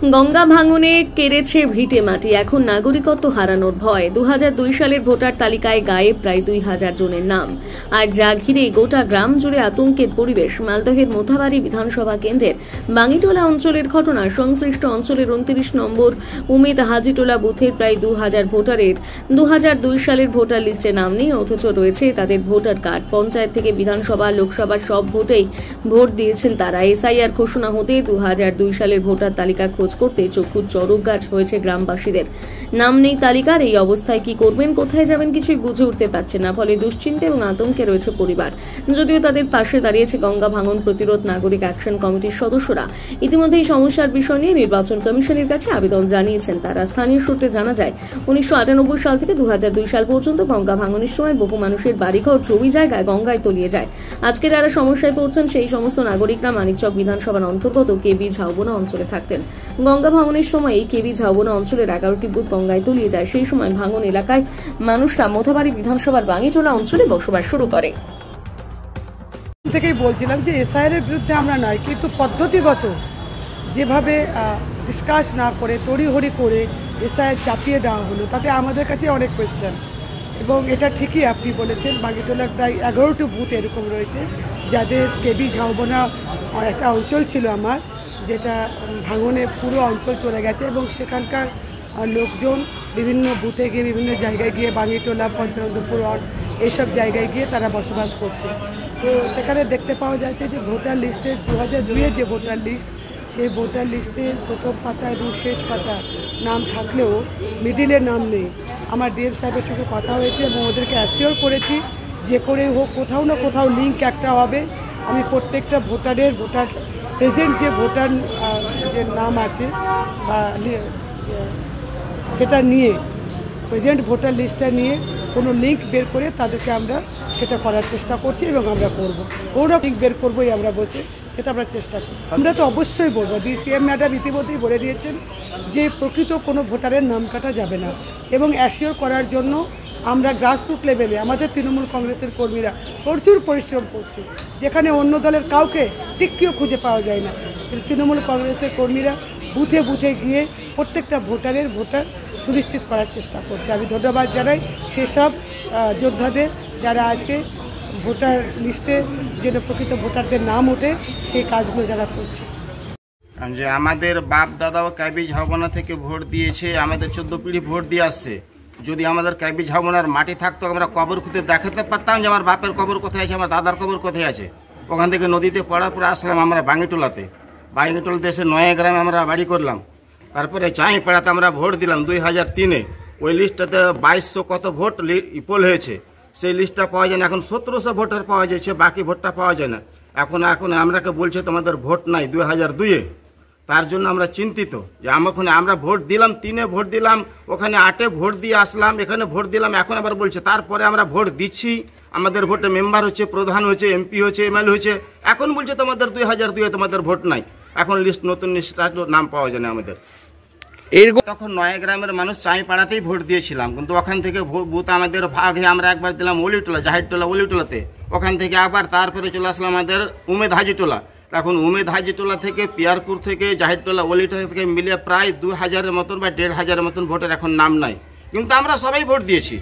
গঙ্গা ভাঙনে কেড়েছে ভিটে মাটি, এখন নাগরিকত্ব হারানোর ভয়। 2002 সালের ভোটার তালিকায় গায়েব প্রায় 2000 জনের নাম। আর যা ঘিরে গোটা গ্রাম জুড়ে আতঙ্কের পরিবেশ। মালদহের মোথাবাড়ি বিধানসভা কেন্দ্রের বাঙ্গিটোলা অঞ্চলের ঘটনা। সংশ্লিষ্ট অঞ্চলের 29 নম্বর উমেদ হাজিটোলা বুথের প্রায় 2000 ভোটারের 2002 সালের ভোটার লিস্টে নাম নেই, অথচ রয়েছে তাদের ভোটার কার্ড। পঞ্চায়েত থেকে বিধানসভা, লোকসভার সব ভোটেই ভোট দিয়েছেন তারা। এসআইআর ঘোষণা হতে 2002 সালের ভোটার তালিকা খোঁজ করতে চক্ষুর চড়ক গাছ হয়েছে গ্রামবাসীদের। নাম নেই তালিকার, এই অবস্থায় কি করবেন, কোথায় যাবেন কিছুই বুঝে উঠতে পারছে না। ফলে দুশ্চিন্তা এবং আতঙ্কে রয়েছে পরিবার। যদিও তাদের পাশে দাঁড়িয়েছে গঙ্গা ভাঙন প্রতিরোধ নাগরিক অ্যাকশন কমিটির সদস্যরা। ইতিমধ্যে এই সমস্যার বিষয় নিয়ে নির্বাচন কমিশনের কাছে আবেদন জানিয়েছেন তারা। স্থানীয় সূত্রে জানা যায়, 1998 সাল থেকে 2002 সাল পর্যন্ত গঙ্গা ভাঙনের সময় বহু মানুষের বাড়িঘর জমি জায়গায় গঙ্গায় তলিয়ে যায়। আজকে যারা সমস্যায় পড়ছেন সেই সমস্ত নাগরিকরা মানিকচক বিধানসভার অন্তর্গত কেবি ঝাউবনা অঞ্চলে থাকতেন। গঙ্গা ভাঙনের সময় এই কেবি ঝাউবনা অঞ্চলের 11টি বুথ গঙ্গায় তলিয়ে যায়। সেই সময় ভাঙন এলাকায় মানুষরা মোথাবাড়ি বিধানসভার বাঙ্গিটোলা অঞ্চলে বসবাস শুরু করে। থেকেই বলছিলাম যে এসআইআর এর বিরুদ্ধে আমরা নয়, কিন্তু পদ্ধতিগত যেভাবে ডিসকাস না করে তড়িঘড়ি করে এসআইআর চাপিয়ে দেওয়া হলো, তাতে আমাদের কাছে অনেক কোয়েশ্চেন। এবং এটা ঠিকই আপনি বলেছেন, বাঙ্গিটোলার প্রায় 11টি বুথ এরকম রয়েছে যাদের কেবি ঝাউবনা একটা অঞ্চল ছিল আমার, যেটা ভাঙনে পুরো অঞ্চল চলে গেছে। এবং সেখানকার লোকজন বিভিন্ন বুথে গিয়ে, বিভিন্ন জায়গায় গিয়ে, বাঙ্গিটোলা, পঞ্চানন্দপুর এইসব জায়গায় গিয়ে তারা বসবাস করছে। তো সেখানে দেখতে পাওয়া যাচ্ছে যে ভোটার লিস্টের 2002-এর যে ভোটার লিস্ট, সেই ভোটার লিস্টের প্রথম পাতা এবং শেষ পাতা নাম থাকলেও মিডিলে নাম নেই। আমার ডিএম সাহেবের সঙ্গে কথা হয়েছে এবং ওদেরকে অ্যাসিওর করেছি যে করে হোক কোথাও না কোথাও লিঙ্ক একটা হবে। আমি প্রত্যেকটা ভোটার প্রেজেন্ট যে ভোটার যে নাম আছে বা সেটা নিয়ে, প্রেজেন্ট ভোটার লিস্টটা নিয়ে কোনো লিঙ্ক বের করে তাদেরকে আমরা সেটা করার চেষ্টা করছি এবং আমরা করব। কোনো লিঙ্ক বের করবোই আমরা বসে, সেটা আমরা চেষ্টা করছি। আমরা তো অবশ্যই বলবো, সিএম ম্যাডাম ইতিমধ্যেই বলে দিয়েছেন যে প্রকৃত কোনো ভোটারের নাম কাটা যাবে না। এবং অ্যাসিওর করার জন্য আমরা গ্রাসরুট লেভেলে আমাদের তৃণমূল কংগ্রেসের কর্মীরা প্রচুর পরিশ্রম করছে, যেখানে অন্য দলের কাউকে টিক্কিও খুঁজে পাওয়া যায় না। তৃণমূল কংগ্রেসের কর্মীরা বুথে বুথে গিয়ে প্রত্যেকটা ভোটারের ভোটার সুনিশ্চিত করার চেষ্টা করছে। আমি ধন্যবাদ জানাই সেসব যোদ্ধাদের যারা আজকে ভোটার লিস্টে যেন প্রকৃত ভোটারদের নাম ওঠে সেই কাজগুলো যারা করছে। যে আমাদের বাপ দাদাও কেবি ঝাউবনা থেকে ভোট দিয়েছে, আমাদের 14 পিঢ়ি ভোট দিয়ে আসছে। যদি আমাদের কেবি ঝাউবনার মাটি থাকতো, আমরা কবর খুঁজে দেখাতে পারতাম যে আমার বাপের কবর কোথায় আছে, আমার দাদার কবর কোথায় আছে। ওখান থেকে নদীতে পড়ার পরে আসলাম আমরা বাঙ্গিটোলাতে। বাঙ্গিটোলাতে এসে 9 গ্রামে আমরা বাড়ি করলাম। তারপরে চাঁইপাড়াতে আমরা ভোট দিলাম 2003-এ। ওই লিস্টটাতে 2200 কত ভোট পোল হয়েছে, সেই লিস্টটা পাওয়া যায় না। এখন 1700 ভোটার পাওয়া যাচ্ছে, বাকি ভোটটা পাওয়া যায় না। এখন আমরাকে বলছে তোমাদের ভোট নাই 2002-এ। তার জন্য আমরা চিন্তিত যে আমরা ভোট দিলাম 3-এ ভোট দিলাম, ওখানে 8-এ ভোট দিয়ে আসলাম, এখানে ভোট দিলাম, এখন আবার বলছে। তারপরে আমরা ভোট দিচ্ছি, আমাদের ভোটে মেম্বার হচ্ছে, প্রধান হচ্ছে, এমপি হচ্ছে, এমএলএ হচ্ছে, এখন বলছে তোমাদের 2002-এ তোমাদের ভোট নাই। এখন লিস্ট নতুন লিস্টটা নাম পাওয়া যায় না আমাদের। তখন 9 গ্রামের মানুষ চাঁইপাড়াতেই ভোট দিয়েছিলাম, কিন্তু ওখান থেকে বুথ আমাদের ভাগ হয়ে আমরা একবার দিলাম অলিটোলা, জাহিরটোলা, অলিটোলাতে। ওখান থেকে আবার তারপরে চলে আসলাম আমাদের উমেদ হাজিটোলা। এখন উমেদ হাজিটোলা থেকে, পিয়ারপুর থেকে, জাহিরটোলা, অলিটোলা থেকে মিলিয়ে প্রায় 2000-এর মতন বা 1500-এর মতন ভোটের এখন নাম নাই। কিন্তু আমরা সবাই ভোট দিয়েছি,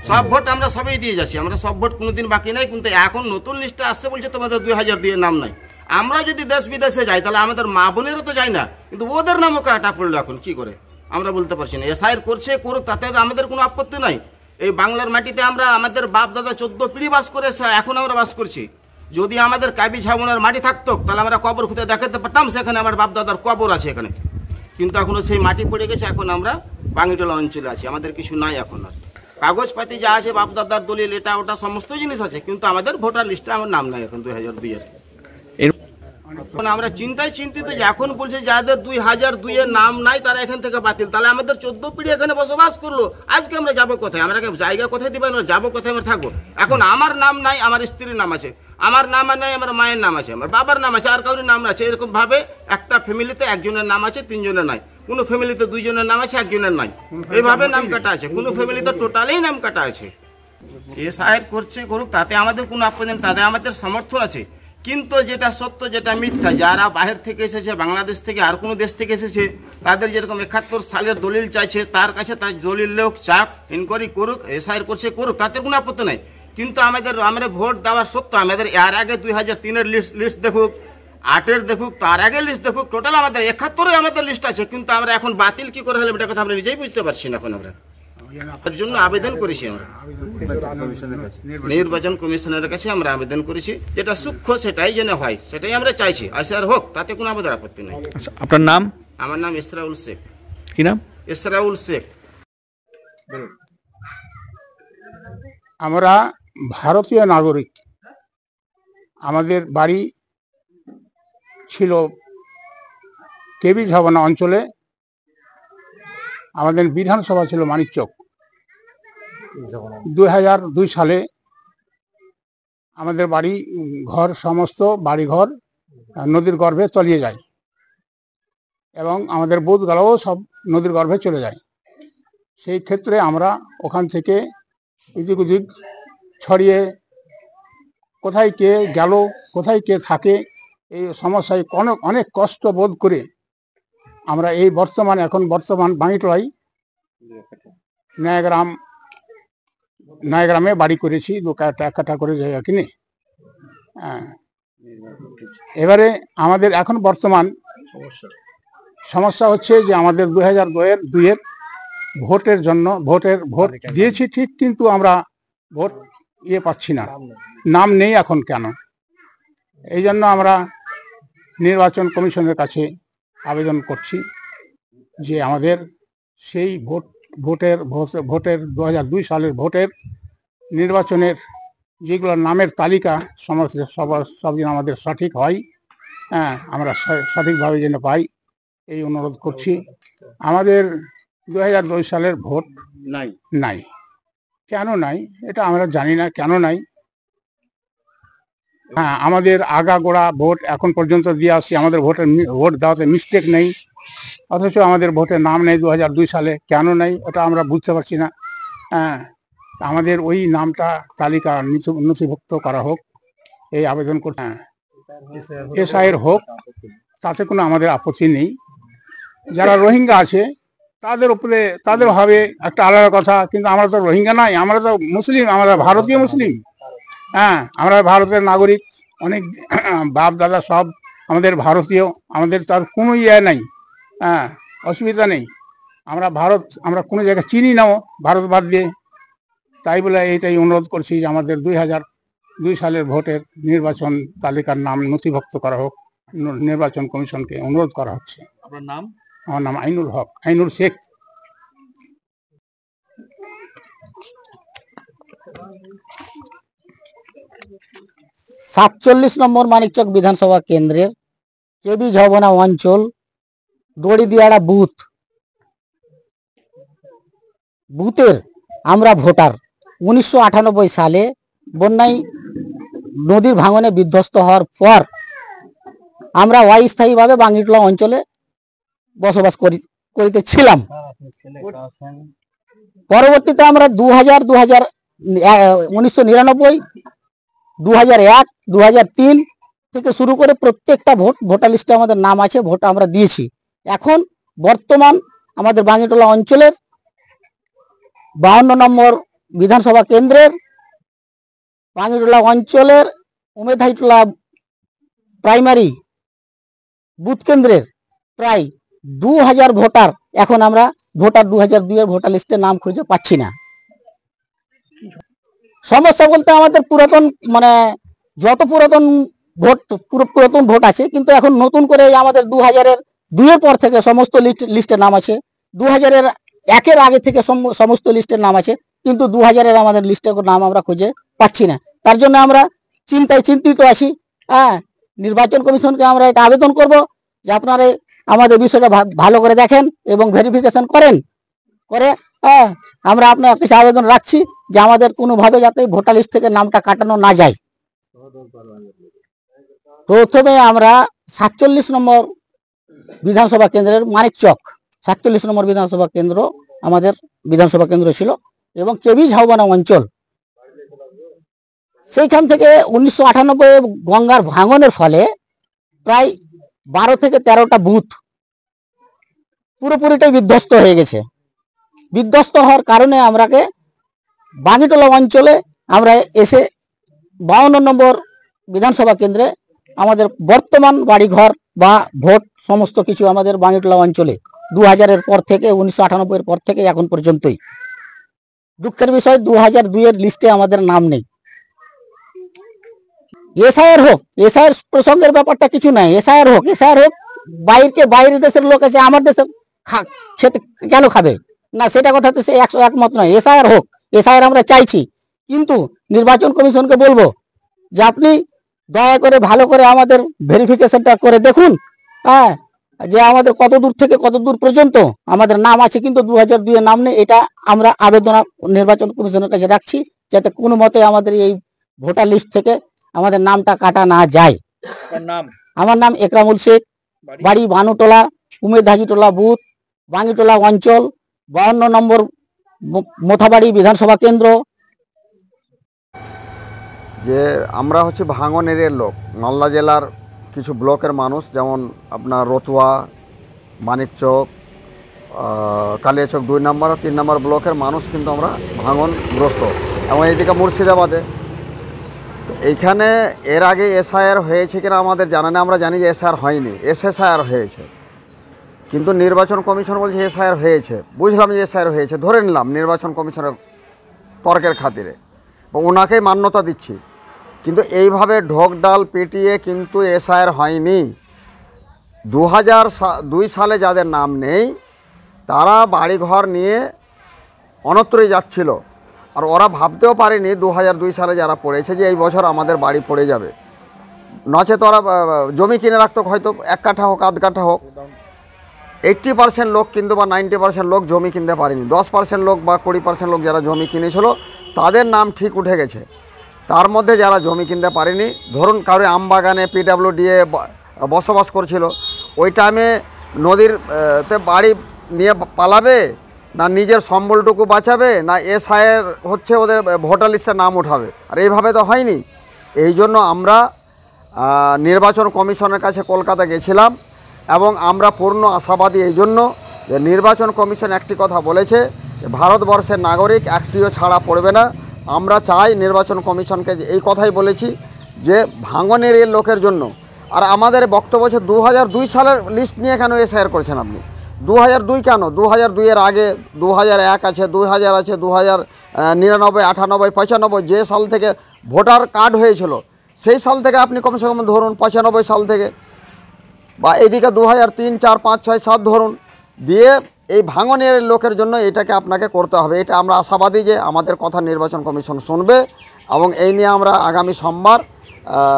সব ভোট আমরা সবাই দিয়ে যাচ্ছি, আমরা সব ভোট কোনোদিন বাকি নাই। কিন্তু এখন নতুন লিস্টে আসছে, বলছে তোমাদের 2002-এর নাম নাই। আমরা যদি দেশ বিদেশে যাই তাহলে আমাদের মা বোনেরও তো যায় না, কিন্তু ওদের নামও কাটা পড়লো। এখন কি করে আমরা বলতে পারছি না। এসআইআর করছে করুক, তাতে আমাদের কোনো আপত্তি নাই। এই বাংলার মাটিতে আমরা আমাদের বাপ দাদা 14 পিঢ়ি বাস করে এখন আমরা বাস করছি। যদি আমাদের কেবি ঝাউবনার মাটি থাকতো তাহলে আমরা কবর খুঁজে দেখাতে পারতাম, সেখানে আমার বাপ দাদার কবর আছে এখানে। কিন্তু এখনো সেই মাটি পড়ে গেছে, এখন আমরা বাঙ্গিটোলা অঞ্চলে আছি, আমাদের কিছু নাই এখন। আর কাগজপাতি যা আছে, বাপ দাদার দলিল, এটা ওটা সমস্ত জিনিস আছে, কিন্তু আমাদের ভোটার লিস্টে আমার নাম নাই এখন 2002-এর। আমরা চিন্তিত যে এখন বলছে যাদের 2002-এর নাম নাই তারা এখান থেকে বাতিল। তাহলে আমাদের 14 পিঢ়ি এখানে বসবাস করলো, আজকে আমরা যাবো কোথায়? আমরা জায়গা কোথায় দিবেন, যাবো কোথায় আমরা থাকবো? এখন আমার নাম নাই, আমার স্ত্রীর নাম আছে, আমার নাম নাই, আমার মায়ের নাম আছে, আমার বাবার নাম আছে, আর কারোর নাম আছে। এরকম ভাবে একটা ফ্যামিলিতে একজনের নাম আছে, 3 জনের নাই। কোনো ফ্যামিলিতে 2 জনের নাম আছে, 1 জনের নাই। এইভাবে নাম কাটা আছে। কোনো ফ্যামিলিতে টোটালেই নাম কাটা আছে। এসআইআর করছে করুক, তাতে আমাদের কোনো আপত্তি নেই, তাতে আমাদের সমর্থন আছে। কিন্তু যেটা সত্য যেটা মিথ্যা, যারা বাহির থেকে এসেছে, বাংলাদেশ থেকে আর কোনো দেশ থেকে এসেছে, তাদের যেরকম 71 সালের দলিল চাইছে, তার কাছে তার দলিল লোক চাক, ইনকোয়ারি করুক, এসআইআর করছে করুক, তাতে কোনো আপত্তি নাই। কিন্তু আমরা ভোট দেওয়ার সত্য আমাদের এর আগে 2003-এর লিস্ট দেখুক, 8-এর দেখুক, তার আগে লিস্ট দেখুক, টোটাল আমাদের 71-এ আমাদের লিস্ট আছে। কিন্তু আমরা এখন বাতিল কি করে হলে এটা কথা আমরা নিজেই বুঝতে পারছি না। এখন আমরা তার জন্য আবেদন করেছি, আমরা নির্বাচন কমিশনের কাছে আমরা আবেদন করেছি, যেটা সূক্ষ্ম সেটাই যেন হয়, সেটাই আমরা চাইছি। এসআইআর হোক, তাতে কোনো আমাদের আপত্তি নেই। আপনার নাম? আমার নাম ইসরাউল শেখ। কি নাম? ইসরাউল শেখ। আমরা ভারতীয় নাগরিক। আমাদের বাড়ি ছিল কেবি ঝাবনা অঞ্চলে। আমাদের বিধানসভা ছিল মানিকচক। 2002 সালে আমাদের বাড়ি ঘর, সমস্ত বাড়িঘর নদীর গর্ভে তলিয়ে যায় এবং আমাদের বুথগুলোও সব নদীর গর্ভে চলে যায়। সেই ক্ষেত্রে আমরা ওখান থেকে এদিক ওদিক ছড়িয়ে কোথায় কে গেল, কোথায় কে থাকে, এই সমস্যায় অনেক কষ্ট বোধ করে আমরা এই এখন বর্তমান বাঙিটলাই নয়াগ্রামে বাড়ি করেছি, 2 কাঠা করে জায়গা কিনে। এবারে আমাদের এখন বর্তমান সমস্যা হচ্ছে যে আমাদের 2002-এর ভোটের জন্য ভোট দিয়েছি ঠিক, কিন্তু আমরা ভোট পাচ্ছি না, নাম নেই এখন কেন। এই জন্য আমরা নির্বাচন কমিশনের কাছে আবেদন করছি যে আমাদের সেই ভোটের 2002 সালের ভোটের নির্বাচনের যেগুলো নামের তালিকা সব যেন আমাদের সঠিক হয়, আমরা সঠিকভাবে যেন পাই, এই অনুরোধ করছি। আমাদের 2002 সালের ভোট নাই। কেন নাই এটা আমরা জানি না, কেন নাই। আমাদের আগাগোড়া ভোট এখন পর্যন্ত দিয়ে আসছি, আমাদের ভোট দেওয়াতে মিস্টেক নেই, অথচ আমাদের ভোটের নাম নেই 2002 সালে। কেন নেই ওটা আমরা বুঝতে পারছি না। আমাদের ওই নামটা তালিকা নথিভুক্ত করা হোক, এই আবেদন করতে। এসআইআর হোক, তাতে কোনো আমাদের আপত্তি নেই। যারা রোহিঙ্গা আছে তাদের উপরে তাদের হবে একটা আলাদা কথা, কিন্তু আমরা তো রোহিঙ্গা নাই, আমরা তো মুসলিম, আমরা ভারতীয় মুসলিম। আমরা ভারতের নাগরিক, অনেক বাপ দাদা সব আমাদের ভারতীয়, আমাদের তার কোনো নাই, অসুবিধা নেই। আমরা কোনো জায়গায় চিনি নাও ভারত বাদ দিয়ে। তাই বলে এইটাই অনুরোধ করছি যে আমাদের 2002 সালের ভোটের নির্বাচন তালিকার নাম নথিভুক্ত করা হোক, নির্বাচন কমিশনকে অনুরোধ করা হচ্ছে। আপনার নাম? আমার নাম আইনুল শেখ। 47 নম্বর মানিকচক বিধানসভা কেন্দ্রের কেবি ঝাবনা অঞ্চল দড়িদিয়াড়া বুথের আমরা ভোটার। 1998 সালে বন্যায় নদীর ভাঙনে বিধ্বস্ত হওয়ার পর আমরা অস্থায়ীভাবে বাঙ্গিটলা অঞ্চলে বসবাস করিতেছিলাম। পরবর্তীতে আমরা 1999, 2001, 2003 থেকে শুরু করে প্রত্যেকটা ভোটার লিস্টে আমাদের নাম আছে, ভোট আমরা দিয়েছি। এখন বর্তমান আমাদের বাঙ্গিটলা অঞ্চলের 52 নম্বর বিধানসভা কেন্দ্রের বাঙ্গিটলা অঞ্চলের উমেদহাইটলা প্রাইমারি বুথ কেন্দ্রের প্রায় 2000 ভোটার, এখন আমরা 2002-এর ভোটার লিস্টে নাম খুঁজে পাচ্ছি না। সমস্যা বলতে আমাদের পুরাতন যত পুরাতন ভোট আছে, কিন্তু এখন নতুন করে আমাদের 2002-এর পর থেকে সমস্ত লিস্টে নাম আছে, 2001-এর আগে থেকে সমস্ত লিস্টের নাম আছে, কিন্তু 2000-এর আমাদের লিস্টের নাম আমরা খুঁজে পাচ্ছি না। তার জন্য আমরা চিন্তিত আছি। নির্বাচন কমিশনকে আমরা এটা আবেদন করব যে আপনারা আমাদের বিষয়টা ভালো করে দেখেন এবং ভেরিফিকেশন করে আমরা আপনার কাছে আবেদন রাখছি যে আমাদের কোনোভাবে যাতে ভোটার লিস্ট থেকে নামটা কাটানো না যায়। প্রথমে আমরা 47 নম্বর বিধানসভা কেন্দ্রের মানিকচক 47 নম্বর বিধানসভা কেন্দ্র আমাদের বিধানসভা কেন্দ্র ছিল এবং কেবি ঝাবনা অঞ্চল সেইখান থেকে 1998 গঙ্গার ভাঙনের ফলে প্রায় 12 থেকে 13টা বুথ পুরোপুরিটাই বিধ্বস্ত হয়ে গেছে। বিধ্বস্ত হওয়ার কারণে আমরাকে বাঙ্গিটোলা অঞ্চলে আমরা এসে 52 নম্বর বিধানসভা কেন্দ্রে আমাদের বর্তমান বাড়িঘর বা ভোট সমস্ত কিছু আমাদের বাঙ্গিটোলা অঞ্চলে 2000-এর পর থেকে 1998-এর পর থেকে এখন পর্যন্তই। দুঃখের বিষয় 2002-এর লিস্টে আমাদের নাম নেই। এসআইআর হোক, এসআইআর প্রসঙ্গের ব্যাপারটা কিছু নাই। এসআইআর হোক, বাইরের দেশের লোক এসে আমার দেশে খেতে কেন খাবে না, সেটা কথা তো সে একমত নয়। এসআইআর হোক, এসআইআর আমরা চাইছি, কিন্তু নির্বাচন কমিশনকে বলবো যে আপনি দয়া করে ভালো করে আমাদের ভেরিফিকেশনটা করে দেখুন, হ্যাঁ, যে আমাদের কত দূর থেকে কত দূর পর্যন্ত আমাদের নাম আছে, কিন্তু 2002-এ নাম নেই। এটা আমরা আবেদন নির্বাচন কমিশনের কাছে রাখছি, যাতে কোনো মতে আমাদের এই ভোটার লিস্ট থেকে আমাদের নামটা কাটা না যায়। আমার নাম একরামুল শেখ, বাড়ি বানুটোলা, উমেদহাজিটোলা বুথ, বাঙ্গিটোলা অঞ্চল, 52 নম্বর মোথাবাড়ি বিধানসভা কেন্দ্র। যে আমরা হচ্ছে ভাঙন এরিয়ার লোক, মালদা জেলার কিছু ব্লকের মানুষ, যেমন আপনার রতুয়া, মানিকচক, কালিয়াচক 2 নম্বর আর 3 নম্বর ব্লকের মানুষ কিন্তু আমরা ভাঙনগ্রস্ত। এবং এইদিকে মুর্শিদাবাদে এইখানে এর আগে এসআইআর হয়েছে কিনা আমাদের জানা নেই। আমরা জানি যে এসআইআর হয়নি, এসএসআইআর হয়েছে, কিন্তু নির্বাচন কমিশন বলছে এসআইআর হয়েছে। বুঝলাম যে এসআইআর হয়েছে, ধরে নিলাম নির্বাচন কমিশনের তর্কের খাতিরে, বা ওনাকেই মান্যতা দিচ্ছি। কিন্তু এইভাবে ঢোক ডাল পিটিয়ে কিন্তু এসআইআর হয়নি। 2002 সালে যাদের নাম নেই তারা বাড়িঘর নিয়ে অন্যত্রই যাচ্ছিল, আর ওরা ভাবতেও পারেনি 2002 সালে যারা পড়েছে যে এই বছর আমাদের বাড়ি পড়ে যাবে। নচেত ওরা জমি কিনে রাখতো, হয়তো 1 কাঠা হোক, আধ কাঠা হোক। 80% লোক কিন্তু বা 90% লোক জমি কিনতে পারেনি। 10% লোক বা 20% লোক যারা জমি কিনেছিল তাদের নাম ঠিক উঠে গেছে। তার মধ্যে যারা জমি কিনতে পারেনি, ধরুন কারো আমবাগানে পিডব্লিউডি বসবাস করছিল, ওই টাইমে নদীর তে বাড়ি নিয়ে পালাবে, না নিজের সম্বলটুকু বাঁচাবে, না এসআইআর হচ্ছে ওদের ভোটার লিস্টে নাম উঠাবে। আর এইভাবে তো হয়নি। এই জন্য আমরা নির্বাচন কমিশনের কাছে কলকাতা গেছিলাম, এবং আমরা পূর্ণ আশাবাদী এই জন্য যে নির্বাচন কমিশন একটি কথা বলেছে যে ভারতবর্ষের নাগরিক একটিও ছাড়া পড়বে না। আমরা চাই নির্বাচন কমিশনকে এই কথাই বলেছি যে ভাঙনের এর লোকের জন্য। আর আমাদের বক্তব্য হচ্ছে 2002 সালের লিস্ট নিয়ে কেন এসআইআর করছেন আপনি? 2002 কেন? 2002-এর আগে 2001 আছে, 2000 আছে, 2099, 98, 95 যে সাল থেকে ভোটার কার্ড হয়েছিল সেই সাল থেকে আপনি কমসে কম ধরুন 95 সাল থেকে, বা এদিকে 2003, 4, 5, 6, 7 ধরুন, দিয়ে এই ভাঙনের লোকের জন্য এটাকে আপনাকে করতে হবে। এটা আমরা আশাবাদী যে আমাদের কথা নির্বাচন কমিশন শুনবে, এবং এই নিয়ে আমরা আগামী সোমবার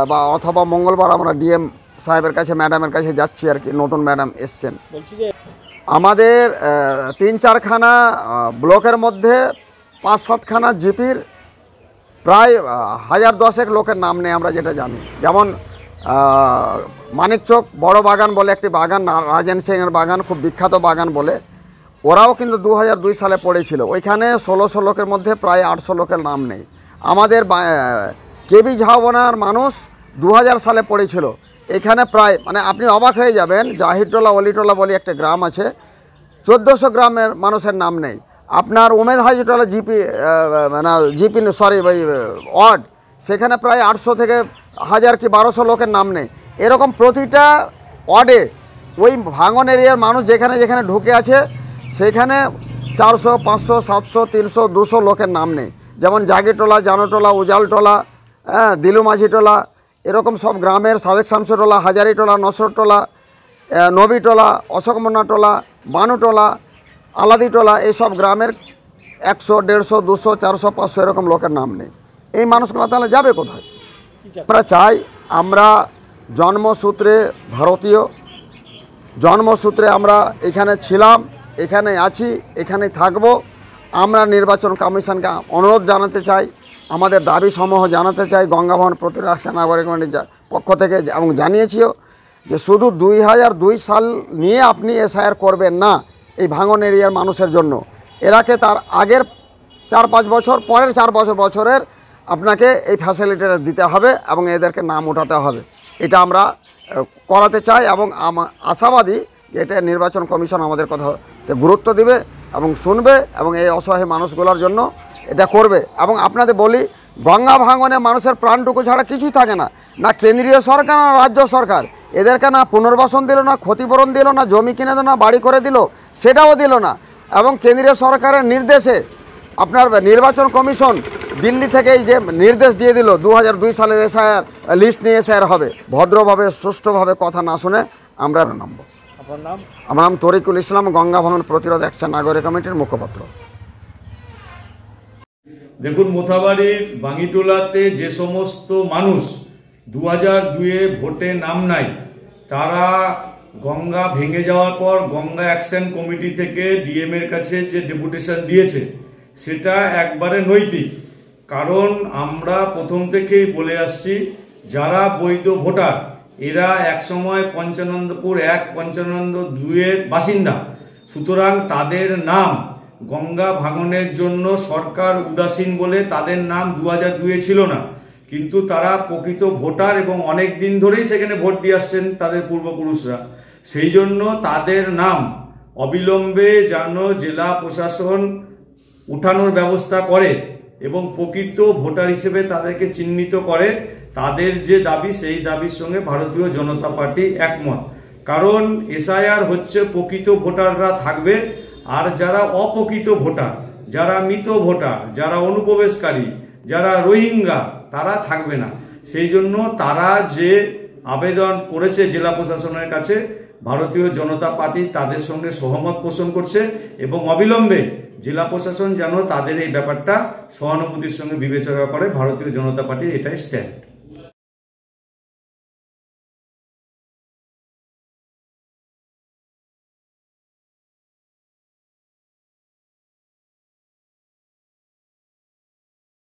বা অথবা মঙ্গলবার আমরা ডিএম সাহেবের কাছে, ম্যাডামের কাছে যাচ্ছি আর কি। নতুন ম্যাডাম এসছেন। আমাদের 3-4খানা ব্লকের মধ্যে 5-7খানা জিপির প্রায় 1010 লোকের নাম নেই আমরা যেটা জানি। যেমন মানিকচক বড় বাগান বলে একটি বাগান, রাজেন সিংয়ের বাগান, খুব বিখ্যাত বাগান বলে, ওরাও কিন্তু 2002 সালে পড়েছিল। ওইখানে 1600 লোকের মধ্যে প্রায় 800 লোকের নাম নেই। আমাদের কেবি ঝাউবনার মানুষ 2000 সালে পড়েছিল। এখানে প্রায় মানে আপনি অবাক হয়ে যাবেন, জাহিরটোলা অলিটোলা বলে একটা গ্রাম আছে, 1400 গ্রামের মানুষের নাম নেই। আপনার উমেদহাজিটোলা ওয়ার্ড, সেখানে প্রায় 800 থেকে 1000 কি 1200 লোকের নাম নেই। এরকম প্রতিটা ওয়ার্ডে ওই ভাঙন এরিয়ার মানুষ যেখানে যেখানে ঢুকে আছে সেখানে 400, 500, 700, 300, 200 লোকের নাম নেই। যেমন জাগিরটোলা, জানোটোলা, উজালটোলা, দিলুমাঝিটোলা, এরকম সব গ্রামের সাদেক শামসুটোলা, হাজারিটোলা, নসরটোলা, নবীটোলা, অশোকমন্নাটোলা, বানুটোলা, আলাদিটোলা, এইসব গ্রামের 100, 150, 200, 400, 500 এরকম লোকের নাম নেই। এই মানুষগুলো তাহলে যাবে কোথায়? আমরা চাই, আমরা জন্মসূত্রে ভারতীয়, জন্মসূত্রে আমরা এখানে ছিলাম, এখানে আছি, এখানেই থাকব। আমরা নির্বাচন কমিশনকে অনুরোধ জানাতে চাই, আমাদের দাবি সমূহ জানাতে চাই গঙ্গাভবন প্রতিরক্ষা নাগরিক কমিটির পক্ষ থেকে, এবং জানিয়েছিও যে শুধু 2002 সাল নিয়ে আপনি এসআইআর করবেন না এই ভাঙন এরিয়ার মানুষের জন্য। এরাকে তার আগের 4-5 বছর, পরের 4 বছরের আপনাকে এই ফ্যাসিলিটিটা দিতে হবে এবং এদেরকে নাম ওঠাতে হবে। এটা আমরা করাতে চাই এবং আশাবাদী যে এটা নির্বাচন কমিশন আমাদের কথাতে গুরুত্ব দিবে এবং শুনবে এবং এই অসহায় মানুষগুলোর জন্য এটা করবে। এবং আপনাদের বলি, গঙ্গা ভাঙনে মানুষের প্রাণটুকু ছাড়া কিছুই থাকে না। না কেন্দ্রীয় সরকার না রাজ্য সরকার এদেরকে না পুনর্বাসন দিল, না ক্ষতিপূরণ দিল, না জমি কিনে দিল, না বাড়ি করে দিল, সেটাও দিল না। এবং কেন্দ্রীয় সরকারের নির্দেশে আপনার নির্বাচন কমিশন দিল্লি থেকেই যে নির্দেশ দিয়ে দিল 2002 সালের এসআইআর লিস্ট নিয়ে এসআইআর হবে, ভদ্রভাবে সুষ্ঠুভাবে কথা না শুনে আমরা নামব। আমার নাম তরিকুল ইসলাম, গঙ্গা ভাঙন প্রতিরোধ অ্যাকশন নাগরিক কমিটির মুখপাত্র। দেখুন, মোথাবাড়ির বাঙ্গিটোলাতে যে সমস্ত মানুষ 2002-এ ভোটে নাম নাই, তারা গঙ্গা ভেঙে যাওয়ার পর গঙ্গা অ্যাকশন কমিটি থেকে ডিএম এর কাছে যে ডেপুটেশন দিয়েছে সেটা একবারে নৈতিক। কারণ আমরা প্রথম থেকেই বলে আসছি, যারা বৈধ ভোটার এরা একসময় পঞ্চানন্দপুর 1, পঞ্চানন্দ 2-এর বাসিন্দা। সুতরাং তাদের নাম গঙ্গা ভাঙনের জন্য সরকার উদাসীন বলে তাদের নাম 2002-এ ছিল না, কিন্তু তারা প্রকৃত ভোটার এবং অনেক দিন ধরেই সেখানে ভোট দিয়ে আসছেন তাদের পূর্বপুরুষরা। সেই জন্য তাদের নাম অবিলম্বে যেন জেলা প্রশাসন উঠানোর ব্যবস্থা করে এবং প্রকৃত ভোটার হিসেবে তাদেরকে চিহ্নিত করে। তাদের যে দাবি, সেই দাবির সঙ্গে ভারতীয় জনতা পার্টি একমত। কারণ এসআইআর হচ্ছে প্রকৃত ভোটাররা থাকবে, আর যারা অপ্রকৃত ভোটার, যারা মৃত ভোটার, যারা অনুপ্রবেশকারী, যারা রোহিঙ্গা, তারা থাকবে না। সেই জন্য তারা যে আবেদন করেছে জেলা প্রশাসনের কাছে, ভারতীয় জনতা পার্টি তাদের সঙ্গে সহমত পোষণ করছে এবং অবিলম্বে জেলা প্রশাসন যেন তাদের এই ব্যাপারটা সহানুভূতির সঙ্গে বিবেচনা করে। ভারতীয় জনতা পার্টির এটাই স্ট্যান্ড।